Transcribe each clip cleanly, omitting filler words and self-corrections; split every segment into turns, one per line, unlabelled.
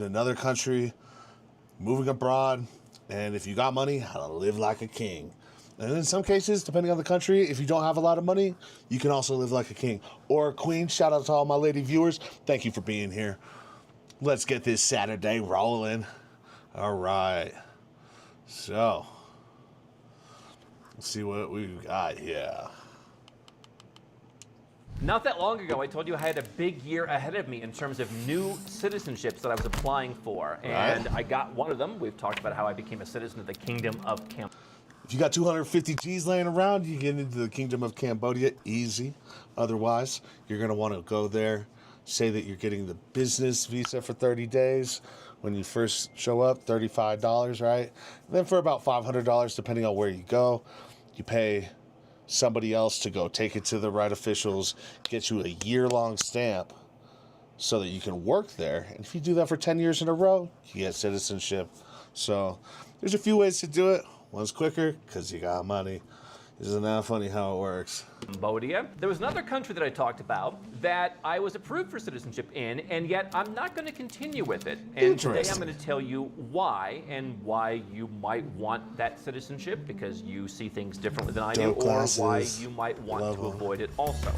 Another country, moving abroad, and if you got money, how to live like a king. And in some cases, depending on the country, if you don't have a lot of money, you can also live like a king or a queen. Shout out to all my lady viewers. Thank you for being here. Let's get this Saturday rolling. All right. So, let's see what we've got here.
Not that long ago, I told you I had a big year ahead of me in terms of new citizenships that I was applying for. And I got one of them. We've talked about how I became a citizen of the Kingdom of Cambodia.
If you got 250 G's laying around, you get into the Kingdom of Cambodia easy. Otherwise, you're going to want to go there, say that you're getting the business visa for 30 days. When you first show up, $35, right? And then for about $500, depending on where you go, you pay somebody else to go take it to the right officials, get you a year-long stamp so that you can work there. And if you do that for 10 years in a row, you get citizenship. So there's a few ways to do it. One's quicker because you got money. Isn't that funny how it works?
Cambodia. There was another country that I talked about that I was approved for citizenship in, and yet I'm not going to continue with it. And today I'm going to tell you why and why you might want that citizenship, because you see things differently than I do, or why you might want to avoid it also.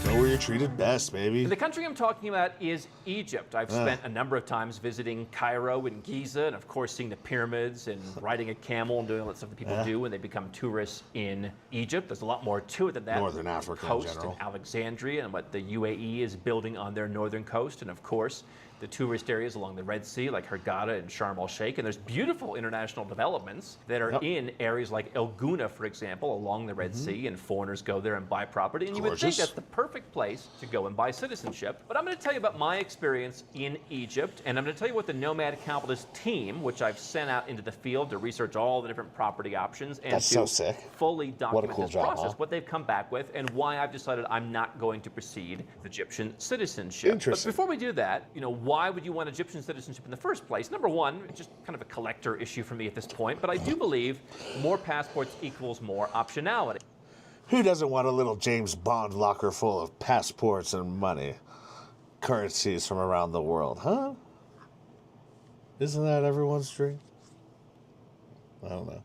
Go where you're treated best, baby.
The country I'm talking about is Egypt. I've spent a number of times visiting Cairo and Giza, and of course seeing the pyramids and riding a camel and doing all that stuff that people do when they become tourists in Egypt. There's a lot more to it than that.
Northern Africa
coast
in general.
And Alexandria and what the UAE is building on their northern coast, and of course the tourist areas along the Red Sea like Hurghada and Sharm el-Sheikh. And there's beautiful international developments that are in areas like El Gouna, for example, along the Red Sea, and foreigners go there and buy property. And you would think that's the perfect place to go and buy citizenship. But I'm going to tell you about my experience in Egypt, and I'm going to tell you what the Nomad Capitalist team, which I've sent out into the field to research all the different property options and to fully document this process, what they've come back with, and why I've decided I'm not going to proceed with Egyptian citizenship. But before we do that, you know, why would you want Egyptian citizenship in the first place? Number one, it's just kind of a collector issue for me at this point, but I do believe more passports equals more optionality.
Who doesn't want a little James Bond locker full of passports and money? Currencies from around the world, huh? Isn't that everyone's dream? I don't know.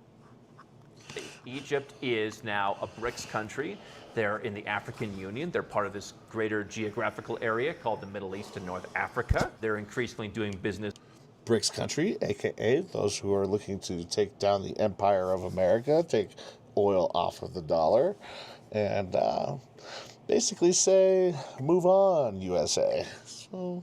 Egypt is now a BRICS country. They're in the African Union. They're part of this greater geographical area called the Middle East and North Africa. They're increasingly doing business.
BRICS country, aka those who are looking to take down the empire of America, take oil off of the dollar, and basically say, move on, USA. So,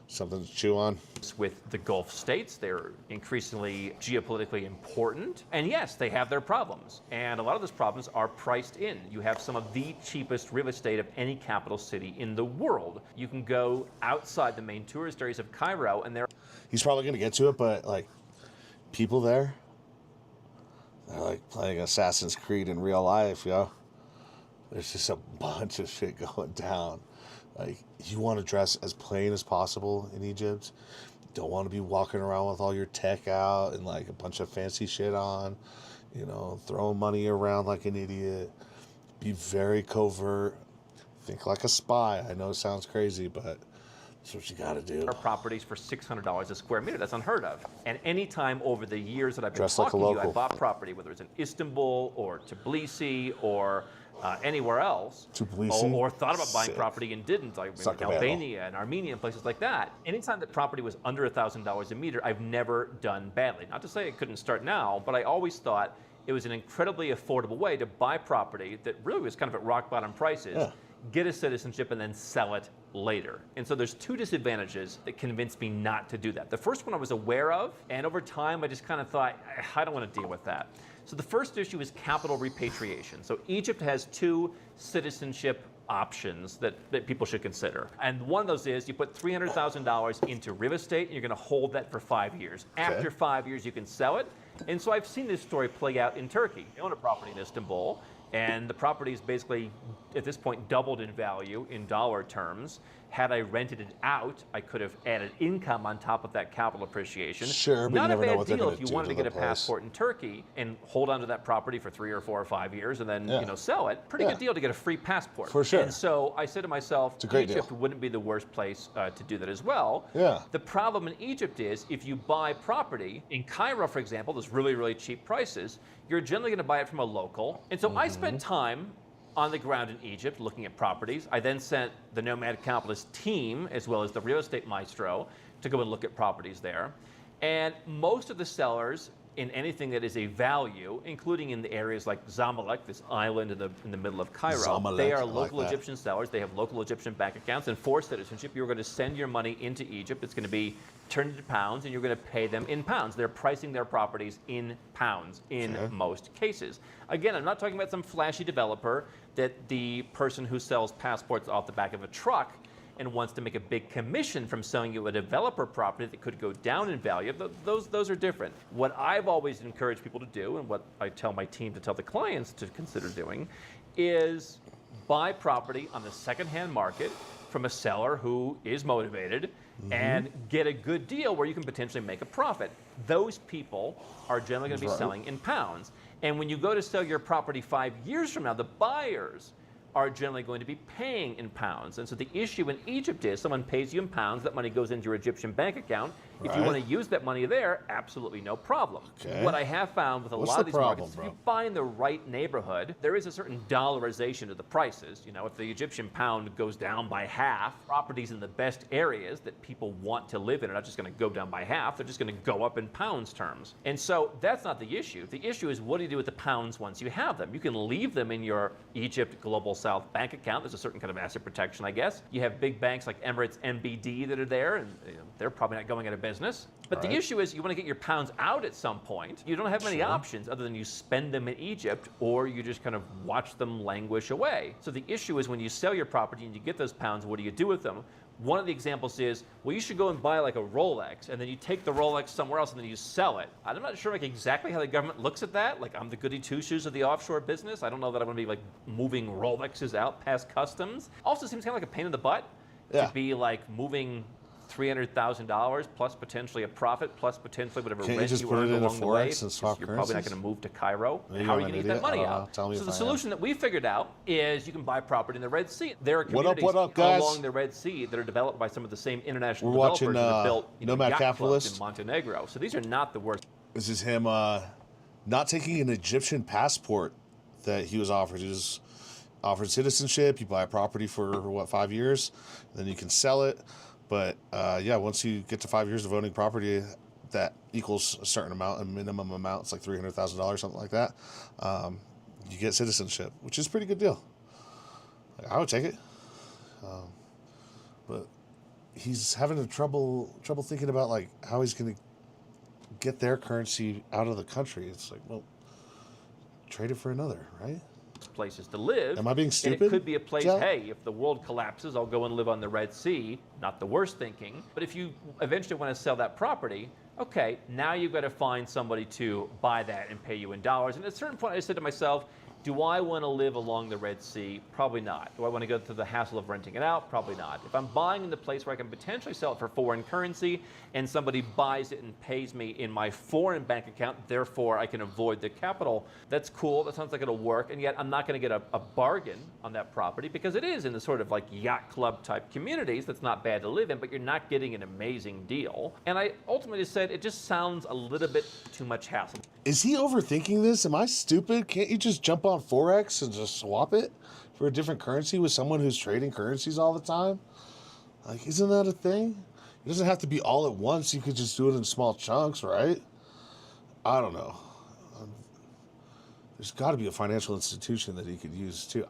something to chew on.
With the Gulf states, they're increasingly geopolitically important. And yes, they have their problems. And a lot of those problems are priced in. You have some of the cheapest real estate of any capital city in the world. You can go outside the main tourist areas of Cairo, and
he's probably going to get to it, but like, people there, they're like playing Assassin's Creed in real life, yo. There's just a bunch of shit going down. Like, you want to dress as plain as possible in Egypt. You don't want to be walking around with all your tech out and like a bunch of fancy shit on, you know, throwing money around like an idiot. Be very covert. Think like a spy. I know it sounds crazy, but that's what you got to do.
Our properties for $600 a square meter. That's unheard of. And any time over the years that I've been
Dressed
talking
like a
to you,
local.
I bought property, whether it's in Istanbul or Tbilisi or anywhere else, or thought about buying property and didn't, like Albania and Armenia and places like that. Anytime that property was under $1,000 a meter, I've never done badly. Not to say it couldn't start now, but I always thought it was an incredibly affordable way to buy property that really was kind of at rock bottom prices, get a citizenship, and then sell it later. And so there's two disadvantages that convinced me not to do that. The first one I was aware of, and over time I just kind of thought, I don't want to deal with that. So the first issue is capital repatriation. So Egypt has two citizenship options that people should consider. And one of those is you put $300,000 into real estate and you're going to hold that for 5 years. After 5 years, you can sell it. And so I've seen this story play out in Turkey. They own a property in Istanbul, and the property is basically, at this point, doubled in value in dollar terms. Had I rented it out, I could have added income on top of that capital appreciation.
Sure, but
not
you never
a
know
bad
what they're
deal
gonna
if you
do
wanted to
to
get a
the place.
passport in Turkey and hold on to that property for 3 or 4 or 5 years and then sell it. Pretty
Yeah.
good deal to get a free passport.
For sure.
And so I said to myself,
It's a great
Egypt
deal.
wouldn't be the worst place to do that as well.
Yeah.
The problem in Egypt is if you buy property in Cairo, for example, there's really, really cheap prices. You're generally going to buy it from a local. And so I spent time on the ground in Egypt looking at properties. I then sent the Nomad Capitalist team, as well as the real estate maestro, to go and look at properties there. And most of the sellers in anything that is a value, including in the areas like Zamalek, this island in the middle of Cairo,
Zamalek,
they are
I like
local
that.
Egyptian sellers. They have local Egyptian bank accounts. And for citizenship, you're going to send your money into Egypt. It's going to be turned into pounds, and you're going to pay them in pounds. They're pricing their properties in pounds in most cases. Again, I'm not talking about some flashy developer that the person who sells passports off the back of a truck and wants to make a big commission from selling you a developer property that could go down in value. Those are different. What I've always encouraged people to do, and what I tell my team to tell the clients to consider doing, is buy property on the secondhand market from a seller who is motivated and get a good deal where you can potentially make a profit. Those people are generally going to be selling in pounds. And when you go to sell your property 5 years from now, the buyers are generally going to be paying in pounds. And so the issue in Egypt is someone pays you in pounds, that money goes into your Egyptian bank account. If you want to use that money there, absolutely no problem. What I have found with a lot of these markets, if you buy in the right neighborhood, there is a certain dollarization of the prices. You know, if the Egyptian pound goes down by half, properties in the best areas that people want to live in are not just going to go down by half, they're just going to go up in pounds terms. And so that's not the issue. The issue is what do you do with the pounds once you have them? You can leave them in your Egypt Global South bank account. There's a certain kind of asset protection, I guess. You have big banks like Emirates, MBD that are there, and they're probably not going out of business. But the issue is you want to get your pounds out at some point. You don't have many options other than you spend them in Egypt or you just kind of watch them languish away. So the issue is when you sell your property and you get those pounds, what do you do with them? One of the examples is, well, you should go and buy like a Rolex, and then you take the Rolex somewhere else and then you sell it. I'm not sure like exactly how the government looks at that. Like I'm the goody two-shoes of the offshore business. I don't know that I'm going to be like moving Rolexes out past customs. Also seems kind of like a pain in the butt to be like moving $300,000 plus potentially a profit plus potentially whatever rent you earned along the way. You're probably not going to move to Cairo. How are you going to get that money out? So the solution that we figured out is you can buy property in the Red Sea. There are communities along the Red Sea that are developed by some of the same international developers that have built
Nomad Capitalist
in Montenegro. So these are not the worst.
This is him not taking an Egyptian passport that he was offered. He was offered citizenship. You buy a property for, what, 5 years? Then you can sell it. But once you get to 5 years of owning property, that equals a certain amount, a minimum amount. It's like $300,000, something like that. You get citizenship, which is a pretty good deal. I would take it. But he's having trouble thinking about like how he's going to get their currency out of the country. It's like, well, trade it for another, right?
Places to live.
Am I being stupid?
And it could be a place, hey, if the world collapses, I'll go and live on the Red Sea. Not the worst thinking. But if you eventually want to sell that property, okay, now you've got to find somebody to buy that and pay you in dollars. And at a certain point, I said to myself, do I want to live along the Red Sea? Probably not. Do I want to go through the hassle of renting it out? Probably not. If I'm buying in the place where I can potentially sell it for foreign currency and somebody buys it and pays me in my foreign bank account, therefore I can avoid the capital, that's cool. That sounds like it'll work. And yet I'm not going to get a bargain on that property because it is in the sort of like yacht club type communities. That's not bad to live in, but you're not getting an amazing deal. And I ultimately said it just sounds a little bit too much hassle.
Is he overthinking this? Am I stupid? Can't you just jump on Forex and just swap it for a different currency with someone who's trading currencies all the time? Like, isn't that a thing? It doesn't have to be all at once. You could just do it in small chunks, right? I don't know. There's got to be a financial institution that he could use too.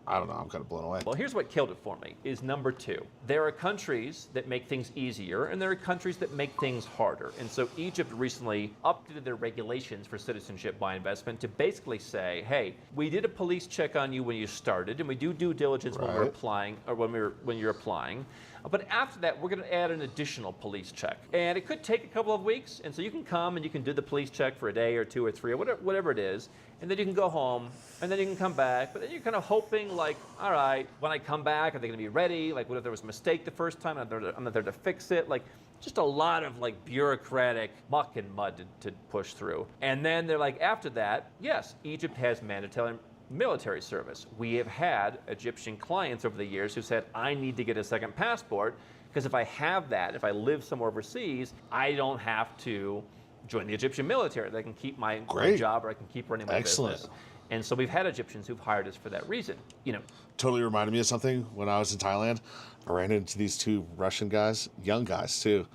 I don't know. I'm kind of blown away.
Well, here's what killed it for me, is number two. There are countries that make things easier, and there are countries that make things harder. And so Egypt recently updated their regulations for citizenship by investment to basically say, hey, we did a police check on you when you started, and we do due diligence when we're applying, or when you're applying. But after that, we're going to add an additional police check. And it could take a couple of weeks. And so you can come and you can do the police check for a day or 2 or 3 or whatever it is. And then you can go home and then you can come back. But then you're kind of hoping like, all right, when I come back, are they going to be ready? Like, what if there was a mistake the first time? I'm not there to fix it. Like, just a lot of like bureaucratic muck and mud to push through. And then they're like, after that, yes, Egypt has mandatory military service. We have had Egyptian clients over the years who said, I need to get a second passport because if I have that, if I live somewhere overseas, I don't have to join the Egyptian military. They can keep my job or I can keep running my business. And so we've had Egyptians who've hired us for that reason. You know,
totally reminded me of something when I was in Thailand. I ran into these 2 Russian guys, young guys too,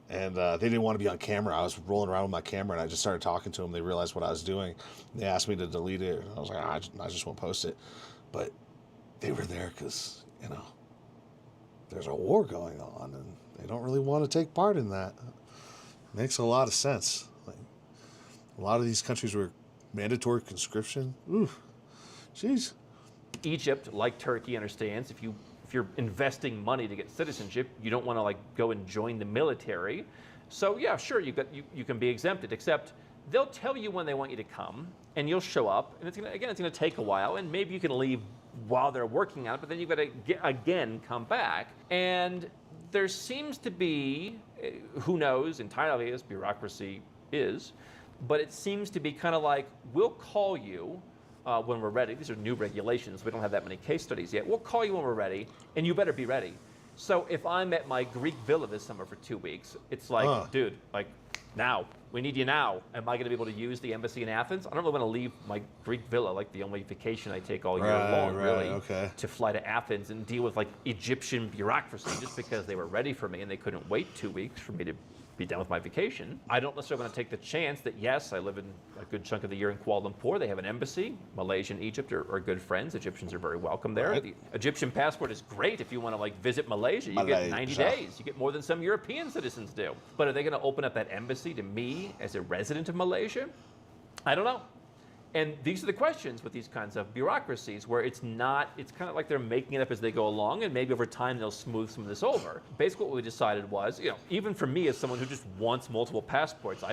and they didn't want to be on camera. I was rolling around with my camera, and I just started talking to them. They realized what I was doing. They asked me to delete it. I was like, I just won't post it. But they were there because, you know, there's a war going on, and they don't really want to take part in that. Makes a lot of sense. Like, a lot of these countries were mandatory conscription. Ooh, jeez.
Egypt, like Turkey, understands if you're investing money to get citizenship, you don't want to like go and join the military. So yeah, sure, you can be exempted, except they'll tell you when they want you to come, and you'll show up, and it's gonna take a while, and maybe you can leave while they're working on it, but then you've got to again come back. And there seems to be, who knows entirely as bureaucracy is, but it seems to be kind of like, we'll call you when we're ready. These are new regulations. We don't have that many case studies yet. We'll call you when we're ready, and you better be ready. So if I'm at my Greek villa this summer for 2 weeks, it's like, dude, like, now. We need you now. Am I going to be able to use the embassy in Athens? I don't really want to leave my Greek villa, like the only vacation I take all year long, really, to fly to Athens and deal with like Egyptian bureaucracy just because they were ready for me and they couldn't wait 2 weeks for me to be done with my vacation. I don't necessarily want to take the chance that, yes, I live in a good chunk of the year in Kuala Lumpur. They have an embassy. Malaysia and Egypt are good friends. Egyptians are very welcome there. Right. The Egyptian passport is great if you want to like visit Malaysia. You get 90 days. You get more than some European citizens do. But are they going to open up that embassy to me as a resident of Malaysia? I don't know. And these are the questions with these kinds of bureaucracies where it's kind of like they're making it up as they go along, and maybe over time they'll smooth some of this over. Basically what we decided was, you know, even for me as someone who just wants multiple passports,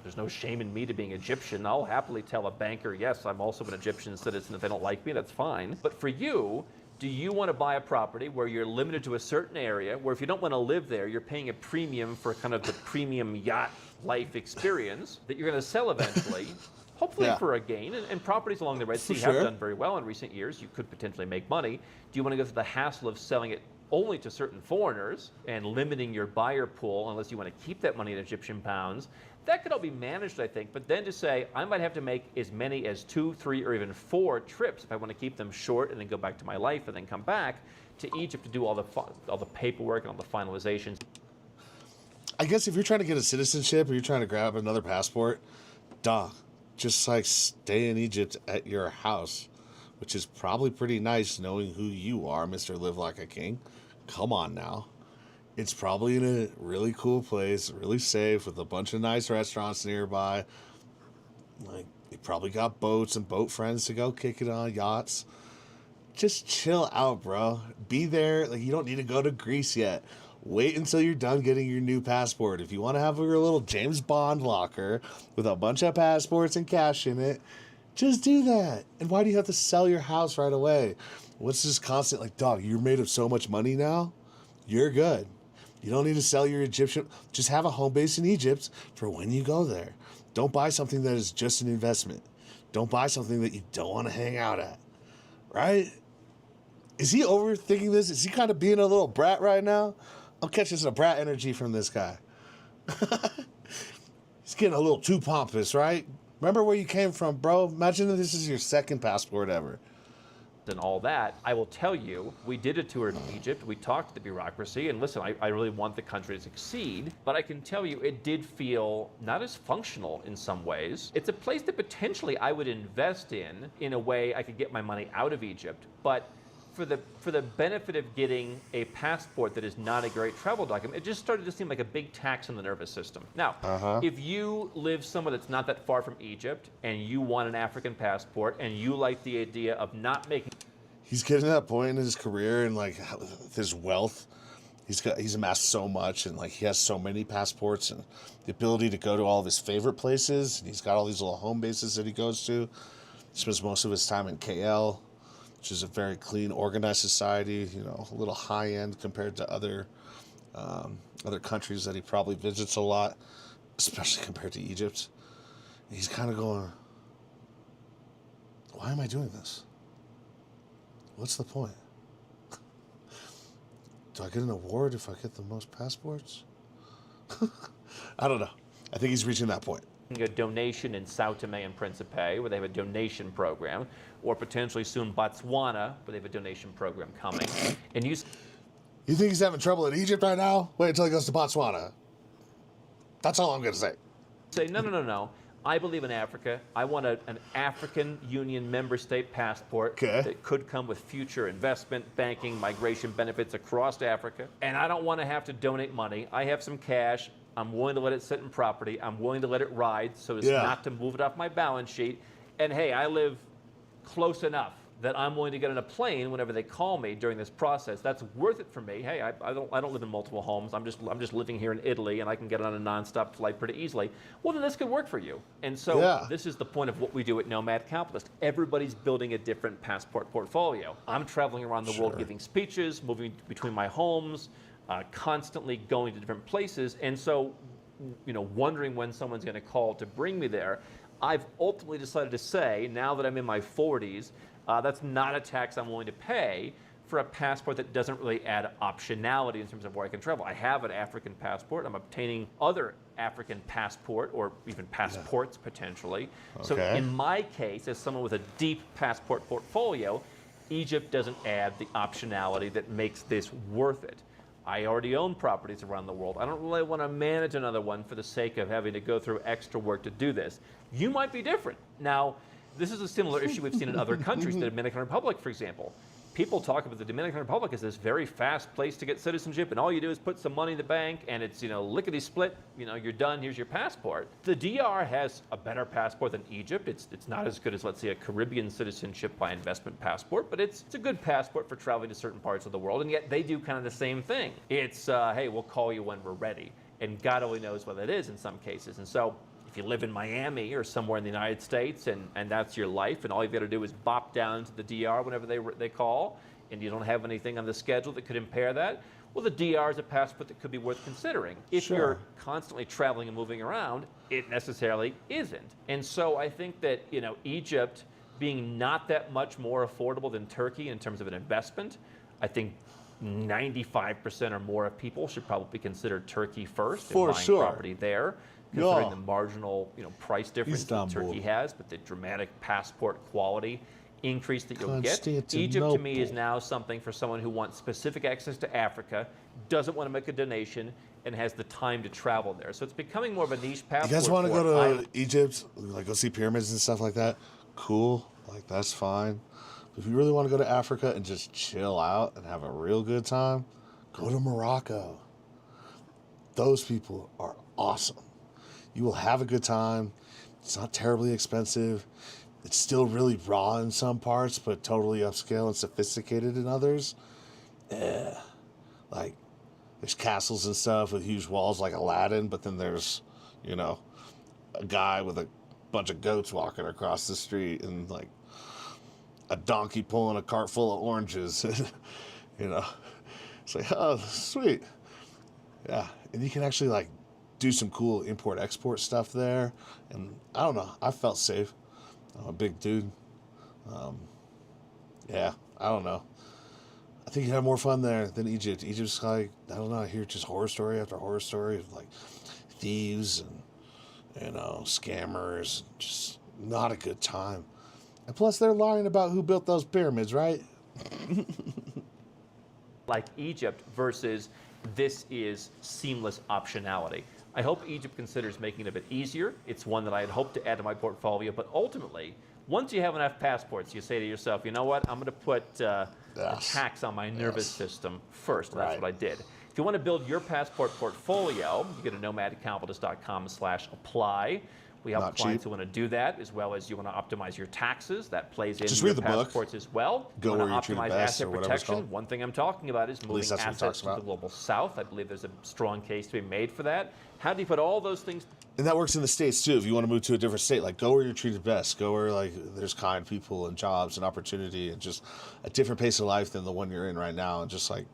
there's no shame in me to being Egyptian. I'll happily tell a banker, yes, I'm also an Egyptian citizen. If they don't like me, that's fine. But for you, do you want to buy a property where you're limited to a certain area, where if you don't want to live there, you're paying a premium for kind of the premium yacht life experience that you're going to sell eventually? Hopefully for a gain, and properties along the Red Sea have done very well in recent years. You could potentially make money. Do you want to go through the hassle of selling it only to certain foreigners and limiting your buyer pool unless you want to keep that money in Egyptian pounds? That could all be managed, I think. But then to say, I might have to make as many as 2, 3, or even 4 trips if I want to keep them short and then go back to my life and then come back to Egypt to do all the paperwork and all the finalizations.
I guess if you're trying to get a citizenship or you're trying to grab another passport, just like stay in Egypt at your house, which is probably pretty nice knowing who you are, Mr. Live Like a King. Come on now. It's probably in a really cool place, really safe, with a bunch of nice restaurants nearby. Like, you probably got boats and boat friends to go kick it on yachts. Just chill out, bro. Be there. Like, you don't need to go to Greece yet. Wait until you're done getting your new passport. If you want to have your little James Bond locker with a bunch of passports and cash in it, just do that. And why do you have to sell your house right away? What's this constant, like, dog, you're made of so much money now? You're good. You don't need to sell your Egyptian. Just have a home base in Egypt for when you go there. Don't buy something that is just an investment. Don't buy something that you don't want to hang out at. Right? Is he overthinking this? Is he kind of being a little brat right now? I'm catching some brat energy from this guy. He's getting a little too pompous, right? Remember where you came from, bro? Imagine that this is your second passport ever.
And all that, I will tell you, we did a tour in Egypt. We talked to the bureaucracy, and listen, I really want the country to succeed, but I can tell you it did feel not as functional in some ways. It's a place that potentially I would invest in a way I could get my money out of Egypt, but for the benefit of getting a passport that is not a great travel document, it just started to seem like a big tax on the nervous system. Now, if you live somewhere that's not that far from Egypt and you want an African passport and you like the idea of not making...
He's getting to that point in his career and like his wealth he's amassed so much, and like he has so many passports, and the ability to go to all of his favorite places, and he's got all these little home bases that he goes to. He spends most of his time in KL, which is a very clean, organized society, you know, a little high end compared to other countries that he probably visits a lot, especially compared to Egypt. And he's kind of going, why am I doing this? What's the point? Do I get an award if I get the most passports? I don't know. I think he's reaching that point.
A donation in Sao Tome and Principe, where they have a donation program, or potentially soon Botswana, where they have a donation program coming. And you
think he's having trouble in Egypt right now? Wait until he goes to Botswana. That's all I'm going to say.
Say, no. I believe in Africa. I want an African Union member state passport that could come with future investment, banking, migration benefits across Africa. And I don't want to have to donate money. I have some cash. I'm willing to let it sit in property. I'm willing to let it ride so as not to move it off my balance sheet. And hey, I live close enough that I'm willing to get on a plane whenever they call me during this process. That's worth it for me. Hey, I don't live in multiple homes. I'm just living here in Italy, and I can get on a nonstop flight pretty easily. Well, then this could work for you. And so this is the point of what we do at Nomad Capitalist. Everybody's building a different passport portfolio. I'm traveling around the world giving speeches, moving between my homes, constantly going to different places, and so, you know, wondering when someone's going to call to bring me there. I've ultimately decided to say, now that I'm in my 40s, that's not a tax I'm willing to pay for a passport that doesn't really add optionality in terms of where I can travel. I have an African passport. I'm obtaining other African passport or even passports potentially. Okay. So in my case, as someone with a deep passport portfolio, Egypt doesn't add the optionality that makes this worth it. I already own properties around the world. I don't really want to manage another one for the sake of having to go through extra work to do this. You might be different. Now, this is a similar issue we've seen in other countries, the Dominican Republic, for example. People talk about the Dominican Republic as this very fast place to get citizenship, and all you do is put some money in the bank, and it's, you know, lickety-split, you know, you're done, here's your passport. The DR has a better passport than Egypt. It's not as good as, let's say, a Caribbean citizenship by investment passport, but it's a good passport for traveling to certain parts of the world, and yet they do kind of the same thing. It's, hey, we'll call you when we're ready, and God only knows what that is in some cases. And so, if you live in Miami or somewhere in the United States and that's your life, and all you've got to do is bop down to the DR whenever they call, and you don't have anything on the schedule that could impair that, well, the DR is a passport that could be worth considering. If you're constantly traveling and moving around, it necessarily isn't. And so I think that, you know, Egypt being not that much more affordable than Turkey in terms of an investment, I think 95% or more of people should probably consider Turkey first and buying property there. Considering the marginal, you know, price difference that Turkey has, but the dramatic passport quality increase that you'll get. Egypt, to me, is now something for someone who wants specific access to Africa, doesn't want to make a donation, and has the time to travel there. So it's becoming more of a niche passport.
You guys want to go to Egypt, like go see pyramids and stuff like that? Cool, like that's fine. If you really want to go to Africa and just chill out and have a real good time, go to Morocco. Those people are awesome. You will have a good time. It's not terribly expensive. It's still really raw in some parts, but totally upscale and sophisticated in others. Like, there's castles and stuff with huge walls like Aladdin, but then there's, you know, a guy with a bunch of goats walking across the street and, like, a donkey pulling a cart full of oranges. You know, it's like, oh, sweet. Yeah, and you can actually, like, do some cool import-export stuff there. And I don't know, I felt safe. I'm a big dude. Yeah, I don't know. I think you have more fun there than Egypt. Egypt's like, I don't know, I hear just horror story after horror story of like thieves and, you know, scammers. Just not a good time. And plus they're lying about who built those pyramids, right?
Like Egypt versus this is seamless optionality. I hope Egypt considers making it a bit easier. It's one that I had hoped to add to my portfolio, but ultimately, once you have enough passports, you say to yourself, you know what, I'm going to put a tax on my nervous system first, and that's what I did. If you want to build your passport portfolio, you go to nomadcapitalist.com/apply. We help
Not
clients
cheap.
who want to do that, as well as you want to optimize your taxes. That plays into
Just
your
read the book.
passports as well.
Go
You
where
want
you're
to
treated
optimize
best,
asset
or whatever it's
protection.
called.
One thing I'm talking about is moving
that's what he
assets
talks
to the
about.
global south. I believe there's a strong case to be made for that. How do you put all those things?
And that works in the States too. If you want to move to a different state, like go where you're treated best. Go where like there's kind people and jobs and opportunity and just a different pace of life than the one you're in right now. And just like,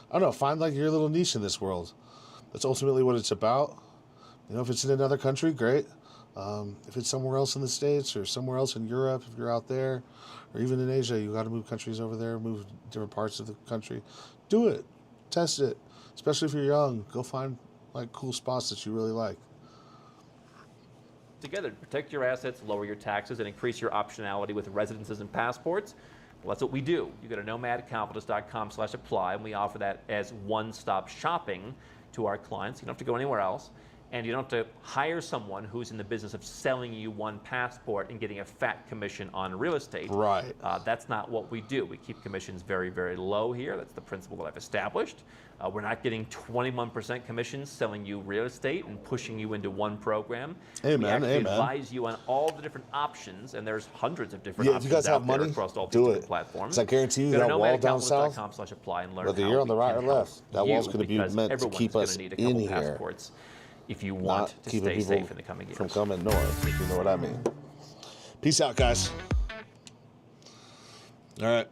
I don't know, find like your little niche in this world. That's ultimately what it's about. You know, if it's in another country, great. If it's somewhere else in the States or somewhere else in Europe, if you're out there, or even in Asia, you got to move countries over there, move different parts of the country. Do it. Test it. Especially if you're young. Go find like cool spots that you really like.
Together to protect your assets, lower your taxes, and increase your optionality with residences and passports. Well, that's what we do. You go to nomadcapitalist.com/apply, and we offer that as one-stop shopping to our clients. You don't have to go anywhere else, and you don't have to hire someone who's in the business of selling you one passport and getting a fat commission on real estate.
Right.
That's not what we do. We keep commissions very, very low here. That's the principle that I've established. We're not getting 21% commissions selling you real estate and pushing you into one program.
Amen,
we actually
amen.
advise you on all the different options, and there's hundreds of different
Yeah, if
options
you guys have
out there
money,
across all these
do
different
it.
platforms.
'Cause I guarantee you
Go to
that wall down south,
nomadcapitalist.com/apply and learn
whether
how
you're on the
we
right
can
or left,
help
that wall's
you,
going to be
because
meant to
everyone's
keep
gonna
us
need a
in
couple
here,
passports if you want
not
to
keeping
stay
people
safe in the coming years.
from coming north, if you know what I mean. Peace out, guys. All right.